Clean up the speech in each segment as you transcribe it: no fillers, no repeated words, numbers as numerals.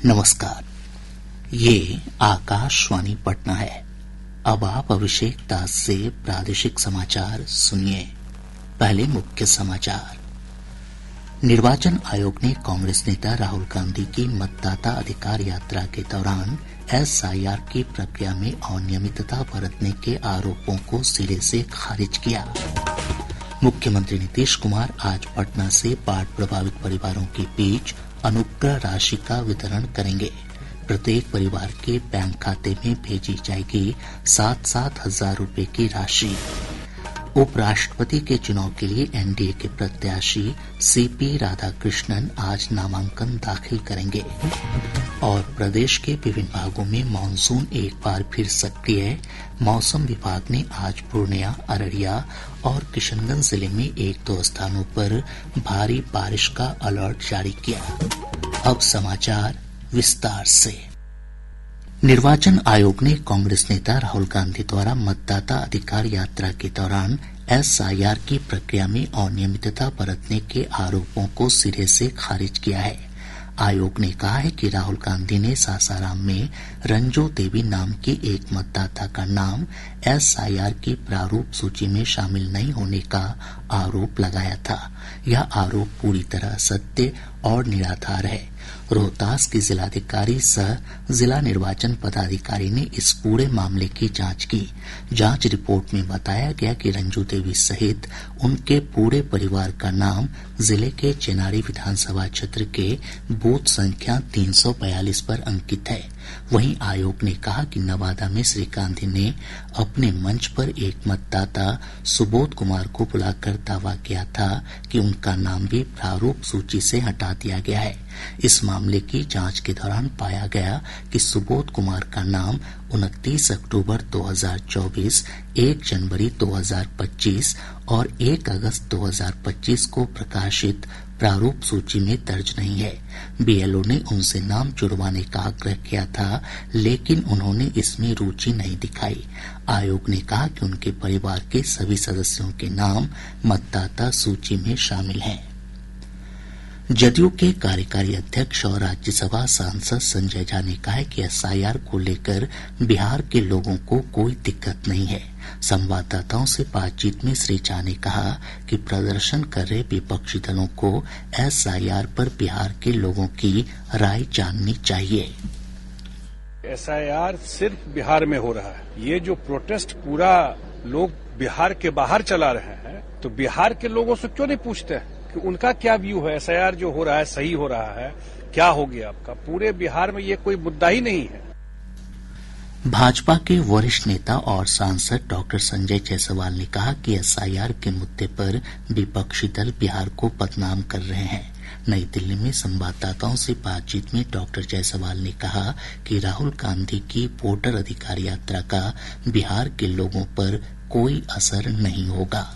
नमस्कार, ये आकाशवाणी पटना है। अब आप अभिषेक दास से प्रादेशिक समाचार सुनिए। पहले मुख्य समाचार। निर्वाचन आयोग ने कांग्रेस नेता राहुल गांधी की मतदाता अधिकार यात्रा के दौरान एसआईआर की प्रक्रिया में अनियमितता बरतने के आरोपों को सिरे से खारिज किया। मुख्यमंत्री नीतीश कुमार आज पटना से बाढ़ प्रभावित परिवारों के बीच अनुग्रह राशि का वितरण करेंगे। प्रत्येक परिवार के बैंक खाते में भेजी जाएगी 7-7 हजार रूपये की राशि। उपराष्ट्रपति के चुनाव के लिए एनडीए के प्रत्याशी सीपी राधाकृष्णन आज नामांकन दाखिल करेंगे। और प्रदेश के विभिन्न भागों में मानसून एक बार फिर सक्रिय। मौसम विभाग ने आज पूर्णिया, अररिया और किशनगंज जिले में 1-2 स्थानों पर भारी बारिश का अलर्ट जारी किया। अब समाचार विस्तार से। निर्वाचन आयोग ने कांग्रेस नेता राहुल गांधी द्वारा मतदाता अधिकार यात्रा के दौरान एसआईआर की प्रक्रिया में अनियमितता बरतने के आरोपों को सिरे से खारिज किया है। आयोग ने कहा है कि राहुल गांधी ने सासाराम में रंजू देवी नाम की एक मतदाता का नाम एसआईआर की प्रारूप सूची में शामिल नहीं होने का आरोप लगाया था। यह आरोप पूरी तरह सत्य और निराधार है। रोहतास की जिलाधिकारी सह जिला निर्वाचन पदाधिकारी ने इस पूरे मामले की जांच की। जांच रिपोर्ट में बताया गया कि रंजू देवी सहित उनके पूरे परिवार का नाम जिले के चेनारी विधानसभा क्षेत्र के बूथ संख्या 342 पर अंकित है। वहीं आयोग ने कहा कि नवादा में श्री गांधी ने अपने मंच पर एक मतदाता सुबोध कुमार को बुलाकर दावा किया था कि उनका नाम भी प्रारूप सूची से हटा दिया गया है। इस मामले की जांच के दौरान पाया गया कि सुबोध कुमार का नाम 29 अक्टूबर 2024, 1 जनवरी 2025 और 1 अगस्त 2025 को प्रकाशित प्रारूप सूची में दर्ज नहीं है। बीएलओ ने उनसे नाम जुड़वाने का आग्रह किया था, लेकिन उन्होंने इसमें रुचि नहीं दिखाई। आयोग ने कहा कि उनके परिवार के सभी सदस्यों के नाम मतदाता सूची में शामिल हैं। जदयू के कार्यकारी अध्यक्ष और राज्यसभा सांसद संजय झा ने कहा है कि एसआईआर को लेकर बिहार के लोगों को कोई दिक्कत नहीं है। संवाददाताओं से बातचीत में श्री झा ने कहा कि प्रदर्शन कर रहे विपक्षी दलों को एसआईआर पर बिहार के लोगों की राय जाननी चाहिए। एसआईआर सिर्फ बिहार में हो रहा है। ये जो प्रोटेस्ट पूरा लोग बिहार के बाहर चला रहे हैं, तो बिहार के लोगों से क्यों नहीं पूछते हैं कि उनका क्या व्यू है? एसआईआर जो हो रहा है सही हो रहा है? क्या हो गया आपका? पूरे बिहार में ये कोई मुद्दा ही नहीं है। भाजपा के वरिष्ठ नेता और सांसद डॉक्टर संजय जायसवाल ने कहा कि एसआईआर के मुद्दे पर विपक्षी दल बिहार को बदनाम कर रहे हैं। नई दिल्ली में संवाददाताओं से बातचीत में डॉक्टर जायसवाल ने कहा कि राहुल गांधी की वोटर अधिकार यात्रा का बिहार के लोगों पर कोई असर नहीं होगा।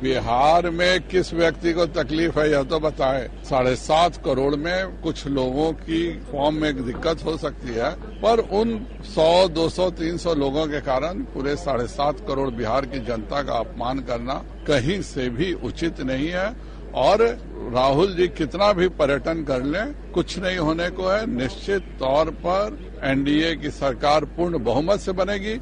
बिहार में किस व्यक्ति को तकलीफ है यह तो बताएं। 7.5 करोड़ में कुछ लोगों की फॉर्म में दिक्कत हो सकती है, पर उन 100, 200, 300 लोगों के कारण पूरे 7.5 करोड़ बिहार की जनता का अपमान करना कहीं से भी उचित नहीं है। और राहुल जी कितना भी पर्यटन कर लें, कुछ नहीं होने को है। निश्चित तौर पर एनडीए की सरकार पूर्ण बहुमत से बनेगी।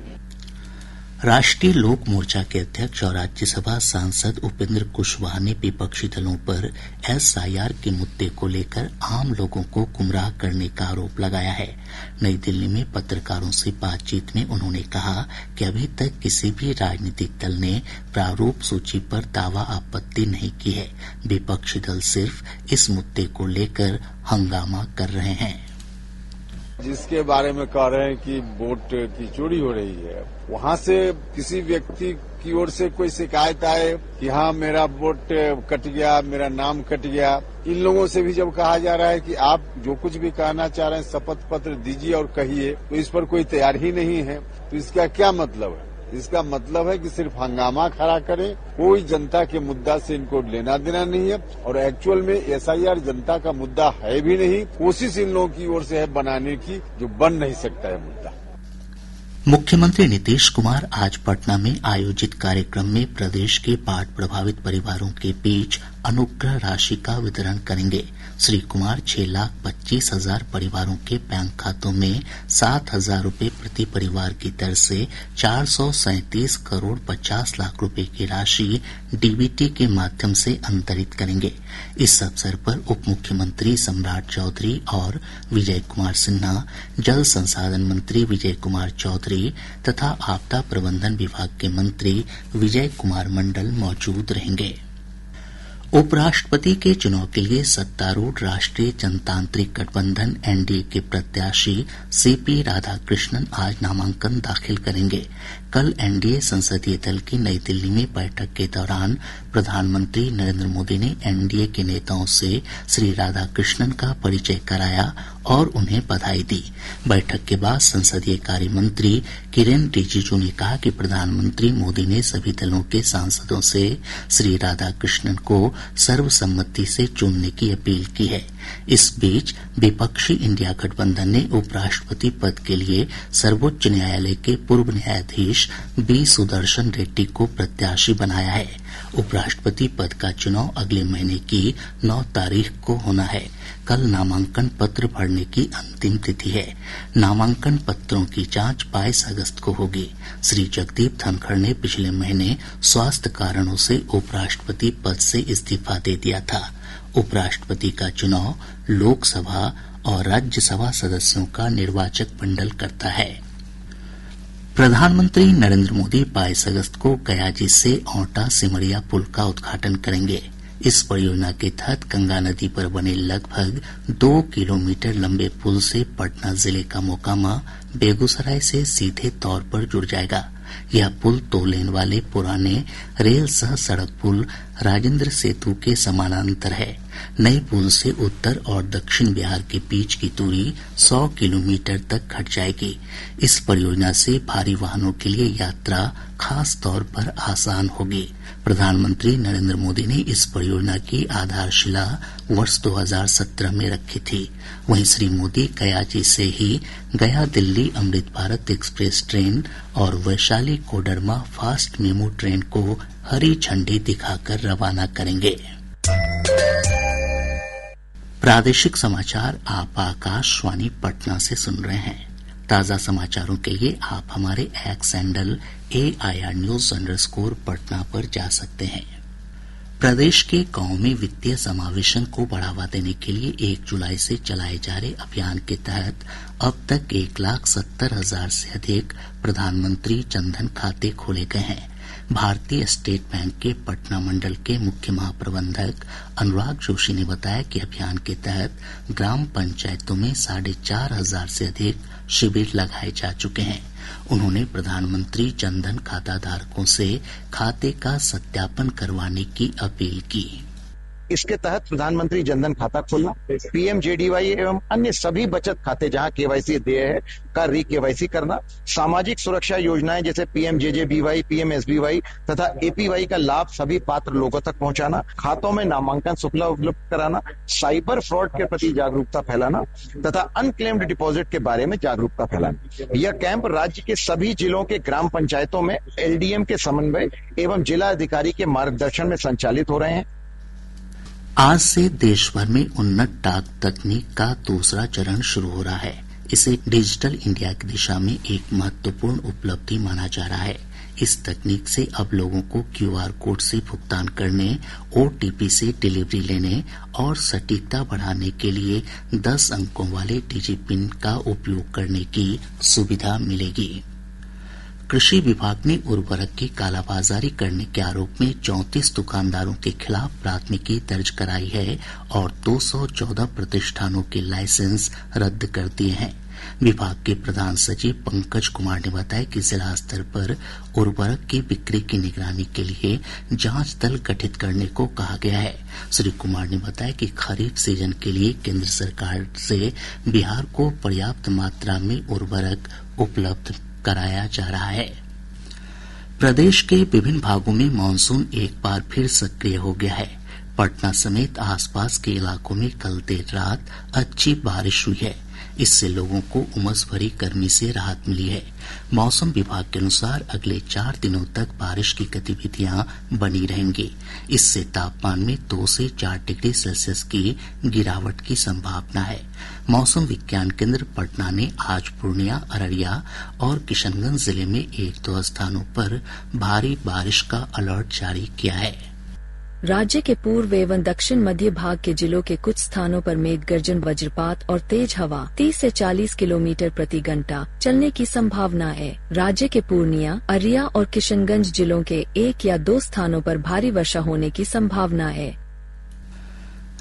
राष्ट्रीय लोक मोर्चा के अध्यक्ष और राज्यसभा सांसद उपेंद्र कुशवाहा ने विपक्षी दलों पर एसआईआर के मुद्दे को लेकर आम लोगों को गुमराह करने का आरोप लगाया है। नई दिल्ली में पत्रकारों से बातचीत में उन्होंने कहा कि अभी तक किसी भी राजनीतिक दल ने प्रारूप सूची पर दावा आपत्ति नहीं की है। विपक्षी दल सिर्फ इस मुद्दे को लेकर हंगामा कर रहे हैं। जिसके बारे में कह रहे हैं कि वोट की चोरी हो रही है, वहां से किसी व्यक्ति की ओर से कोई शिकायत आए कि हाँ मेरा वोट कट गया, मेरा नाम कट गया, इन लोगों से भी जब कहा जा रहा है कि आप जो कुछ भी कहना चाह रहे हैं शपथ पत्र दीजिए और कहिए, तो इस पर कोई तैयार ही नहीं है, तो इसका क्या मतलब है? इसका मतलब है कि सिर्फ हंगामा खड़ा करें, कोई जनता के मुद्दा से इनको लेना देना नहीं है। और एक्चुअल में एसआईआर जनता का मुद्दा है भी नहीं, कोशिश इन लोगों की ओर से है बनाने की, जो बन नहीं सकता है मुद्दा। मुख्यमंत्री नीतीश कुमार आज पटना में आयोजित कार्यक्रम में प्रदेश के बाढ़ प्रभावित परिवारों के बीच अनुग्रह राशि का वितरण करेंगे। श्री कुमार 6,25,000 परिवारों के बैंक खातों में 7,000 रूपये प्रति परिवार की दर से 437 करोड़ 50 लाख रुपए की राशि डीबीटी के माध्यम से अंतरित करेंगे। इस अवसर पर उप मुख्यमंत्री सम्राट चौधरी और विजय कुमार सिन्हा, जल संसाधन मंत्री विजय कुमार चौधरी तथा आपदा प्रबंधन विभाग के मंत्री विजय कुमार मंडल मौजूद रहेंगे। उपराष्ट्रपति के चुनाव के लिए सत्तारूढ़ राष्ट्रीय जनतांत्रिक गठबंधन एनडीए के प्रत्याशी सीपी राधाकृष्णन आज नामांकन दाखिल करेंगे। कल एनडीए संसदीय दल की नई दिल्ली में बैठक के दौरान प्रधानमंत्री नरेंद्र मोदी ने एनडीए के नेताओं से श्री राधाकृष्णन का परिचय कराया और उन्हें बधाई दी। बैठक के बाद संसदीय कार्य मंत्री किरेन रिजिजू ने कहा कि प्रधानमंत्री मोदी ने सभी दलों के सांसदों से श्री राधाकृष्णन को सर्वसम्मति से चुनने की अपील की है। इस बीच विपक्षी इंडिया गठबंधन ने उपराष्ट्रपति पद के लिए सर्वोच्च न्यायालय के पूर्व न्यायाधीश बी सुदर्शन रेड्डी को प्रत्याशी बनाया है। उपराष्ट्रपति पद का चुनाव अगले महीने की 9 तारीख को होना है। कल नामांकन पत्र भरने की अंतिम तिथि है। नामांकन पत्रों की जांच 22 अगस्त को होगी। श्री जगदीप धनखड़ ने पिछले महीने स्वास्थ्य कारणों से उपराष्ट्रपति पद से इस्तीफा दे दिया था। उपराष्ट्रपति का चुनाव लोकसभा और राज्यसभा सदस्यों का निर्वाचक मंडल करता है। प्रधानमंत्री नरेंद्र मोदी 22 अगस्त को गयाजी से औंटा सिमरिया पुल का उद्घाटन करेंगे। इस परियोजना के तहत गंगा नदी पर बने लगभग 2 किलोमीटर लंबे पुल से पटना जिले का मोकामा बेगूसराय से सीधे तौर पर जुड़ जाएगा। यह पुल 2 लेन वाले पुराने रेल सह सड़क पुल राजेंद्र सेतु के समानांतर है। नए पुल से उत्तर और दक्षिण बिहार के बीच की दूरी 100 किलोमीटर तक घट जाएगी। इस परियोजना से भारी वाहनों के लिए यात्रा खास तौर पर आसान होगी। प्रधानमंत्री नरेंद्र मोदी ने इस परियोजना की आधारशिला वर्ष 2017 में रखी थी। वहीं श्री मोदी गयाजी से ही गया दिल्ली अमृत भारत एक्सप्रेस ट्रेन और Vaishali Koderma fast MEMU train को हरी झंडी दिखाकर रवाना करेंगे। प्रादेशिक समाचार आप आकाशवाणी पटना से सुन रहे हैं। ताज़ा समाचारों के लिए आप हमारे x handle AIR News_ Patna पर जा सकते हैं। प्रदेश के गांवों में वित्तीय समावेशन को बढ़ावा देने के लिए 1 जुलाई से चलाए जा रहे अभियान के तहत अब तक 1,70,000 से अधिक प्रधानमंत्री जनधन खाते खोले गए हैं। भारतीय स्टेट बैंक के पटना मंडल के मुख्य महाप्रबंधक अनुराग जोशी ने बताया कि अभियान के तहत ग्राम पंचायतों में 4,500 से अधिक शिविर लगाए जा चुके हैं। उन्होंने प्रधानमंत्री जनधन खाता धारकों से खाते का सत्यापन करवाने की अपील की। इसके तहत प्रधानमंत्री जनधन खाता खोलना, PMJDY एवं अन्य सभी बचत खाते जहां KYC देय है का री-KYC करना, सामाजिक सुरक्षा योजनाएं जैसे PMJJBY, PMSBY तथा APY का लाभ सभी पात्र लोगों तक पहुंचाना, खातों में नामांकन सुविधा उपलब्ध कराना, साइबर फ्रॉड के प्रति जागरूकता फैलाना तथा अनक्लेम्ड डिपॉजिट के बारे में जागरूकता फैलाना। यह कैंप राज्य के सभी जिलों के ग्राम पंचायतों में LDM के समन्वय एवं जिला अधिकारी के मार्गदर्शन में संचालित हो रहे हैं। आज से देश भर में उन्नत डाक तकनीक का दूसरा चरण शुरू हो रहा है। इसे डिजिटल इंडिया की दिशा में एक महत्वपूर्ण उपलब्धि माना जा रहा है। इस तकनीक से अब लोगों को QR कोड से भुगतान करने, OTP से डिलीवरी लेने और सटीकता बढ़ाने के लिए 10 अंकों वाले डिजिपिन का उपयोग करने की सुविधा मिलेगी। कृषि विभाग ने उर्वरक की कालाबाजारी करने के आरोप में 34 दुकानदारों के खिलाफ प्राथमिकी दर्ज कराई है और 214 प्रतिष्ठानों के लाइसेंस रद्द कर दिए हैं। विभाग के प्रधान सचिव पंकज कुमार ने बताया कि जिला स्तर पर उर्वरक की बिक्री की निगरानी के लिए जांच दल गठित करने को कहा गया है। श्री कुमार ने बताया कि खरीफ सीजन के लिए केंद्र सरकार से बिहार को पर्याप्त मात्रा में उर्वरक उपलब्ध कराया जा रहा है। प्रदेश के विभिन्न भागों में मानसून एक बार फिर सक्रिय हो गया है। पटना समेत आसपास के इलाकों में कल देर रात अच्छी बारिश हुई है। इससे लोगों को उमस भरी गर्मी से राहत मिली है। मौसम विभाग के अनुसार अगले 4 दिनों तक बारिश की गतिविधियां बनी रहेंगी। इससे तापमान में 2 से 4 डिग्री सेल्सियस की गिरावट की संभावना है। मौसम विज्ञान केंद्र पटना ने आज पूर्णिया, अररिया और किशनगंज जिले में 1-2 स्थानों पर भारी बारिश का अलर्ट जारी किया है। राज्य के पूर्व एवं दक्षिण मध्य भाग के जिलों के कुछ स्थानों पर मेघ गर्जन, वज्रपात और तेज हवा 30 से 40 किलोमीटर प्रति घंटा चलने की संभावना है। राज्य के पूर्णिया, अररिया और किशनगंज जिलों के 1 या 2 स्थानों पर भारी वर्षा होने की संभावना है।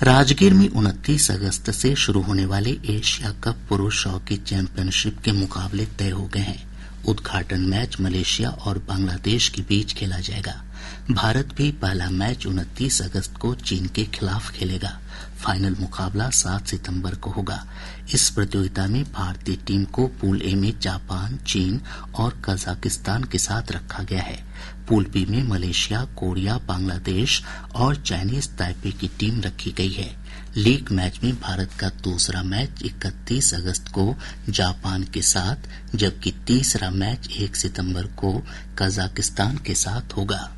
राजगीर में 29 अगस्त से शुरू होने वाले एशिया कप पुरुष हॉकी चैंपियनशिप के मुकाबले तय हो गए हैं। उद्घाटन मैच मलेशिया और बांग्लादेश के बीच खेला जाएगा। भारत भी पहला मैच 29 अगस्त को चीन के खिलाफ खेलेगा। फाइनल मुकाबला 7 सितंबर को होगा। इस प्रतियोगिता में भारतीय टीम को पूल ए में जापान, चीन और कजाकिस्तान के साथ रखा गया है। पूल बी में मलेशिया, कोरिया, बांग्लादेश और चाइनीज ताइपे की टीम रखी गई है। लीग मैच में भारत का दूसरा मैच 31 अगस्त को जापान के साथ, जबकि तीसरा मैच 1 सितंबर को कजाकिस्तान के साथ होगा।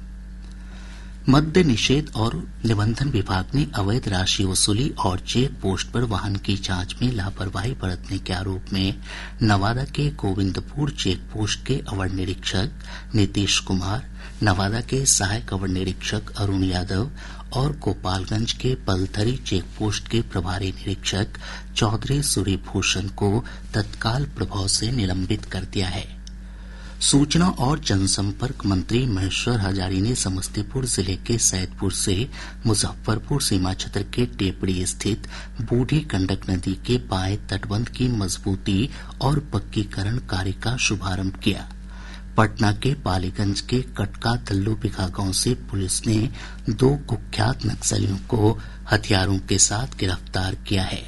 मद्य निषेध और निबंधन विभाग ने अवैध राशि वसूली और चेक पोस्ट पर वाहन की जांच में लापरवाही बरतने के आरोप में नवादा के गोविंदपुर चेक पोस्ट के अवर निरीक्षक नीतीश कुमार, नवादा के सहायक अवर निरीक्षक अरुण यादव और गोपालगंज के पलथरी चेक पोस्ट के प्रभारी निरीक्षक चौधरी सूर्यभूषण को तत्काल प्रभाव से निलंबित कर दिया है। सूचना और जनसंपर्क मंत्री महेश्वर हजारी ने समस्तीपुर जिले के सैदपुर से मुजफ्फरपुर सीमा क्षेत्र के टेपड़ी स्थित बूढ़ी गंडक नदी के बाएं तटबंध की मजबूती और पक्कीकरण कार्य का शुभारंभ किया। पटना के पालीगंज के कटका दल्लू बिघा गांव से पुलिस ने 2 कुख्यात नक्सलियों को हथियारों के साथ गिरफ्तार किया है।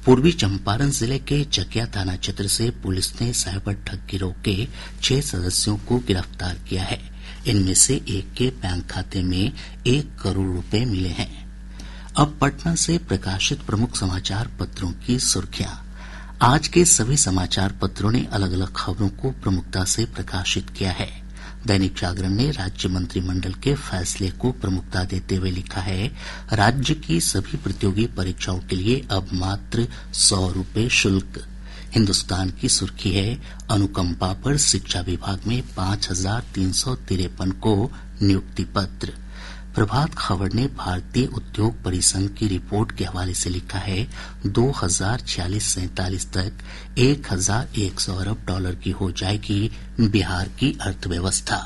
पूर्वी चंपारण जिले के चकिया थाना क्षेत्र से पुलिस ने साइबर ठग गिरोह के 6 सदस्यों को गिरफ्तार किया है। इनमें से एक के बैंक खाते में 1 करोड़ रुपए मिले हैं। अब पटना से प्रकाशित प्रमुख समाचार पत्रों की सुर्खियां। आज के सभी समाचार पत्रों ने अलग अलग खबरों को प्रमुखता से प्रकाशित किया है। दैनिक जागरण ने राज्य मंत्रिमंडल के फैसले को प्रमुखता देते हुए लिखा है, राज्य की सभी प्रतियोगी परीक्षाओं के लिए अब मात्र 100 रुपए शुल्क। हिन्दुस्तान की सुर्खी है, अनुकंपा पर शिक्षा विभाग में 5353 को नियुक्ति पत्र। प्रभात खबर ने भारतीय उद्योग परिसंघ की रिपोर्ट के हवाले से लिखा है, 2046-47 तक 1100 अरब डॉलर की हो जाएगी बिहार की अर्थव्यवस्था।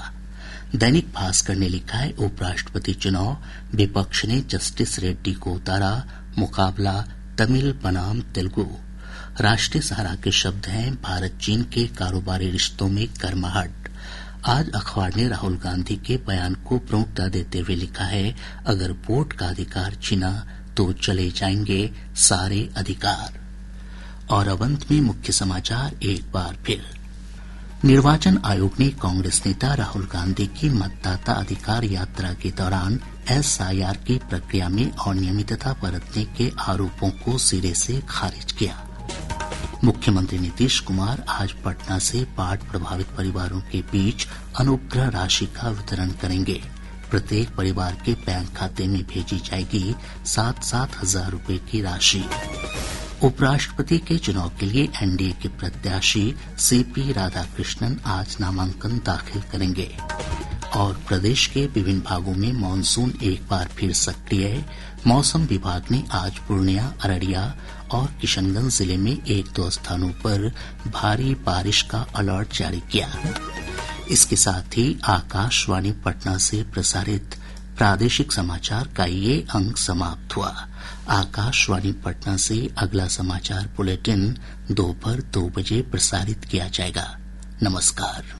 दैनिक भास्कर ने लिखा है, उपराष्ट्रपति चुनाव, विपक्ष ने जस्टिस रेड्डी को उतारा, मुकाबला तमिल बनाम तेलुगु। राष्ट्रीय सहारा के शब्द हैं, भारत चीन के कारोबारी रिश्तों में गर्माहट। आज अखबार ने राहुल गांधी के बयान को प्रमुखता देते हुए लिखा है, अगर वोट का अधिकार छीना तो चले जाएंगे सारे अधिकार। और अब अंत में मुख्य समाचार एक बार फिर। निर्वाचन आयोग ने कांग्रेस नेता राहुल गांधी की मतदाता अधिकार यात्रा के दौरान SIR की प्रक्रिया में अनियमितता बरतने के आरोपों को सिरे से खारिज किया। मुख्यमंत्री नीतीश कुमार आज पटना से बाढ़ प्रभावित परिवारों के बीच अनुग्रह राशि का वितरण करेंगे। प्रत्येक परिवार के बैंक खाते में भेजी जाएगी 7-7 हजार रुपए की राशि। उपराष्ट्रपति के चुनाव के लिए NDA के प्रत्याशी CP राधाकृष्णन आज नामांकन दाखिल करेंगे। और प्रदेश के विभिन्न भागों में मानसून एक बार फिर सक्रिय है। मौसम विभाग ने आज पूर्णिया, अररिया और किशनगंज जिले में 1-2 स्थानों पर भारी बारिश का अलर्ट जारी किया। इसके साथ ही आकाशवाणी पटना से प्रसारित प्रादेशिक समाचार का ये अंक समाप्त हुआ। आकाशवाणी पटना से अगला समाचार बुलेटिन दोपहर 2 बजे प्रसारित किया जाएगा। नमस्कार।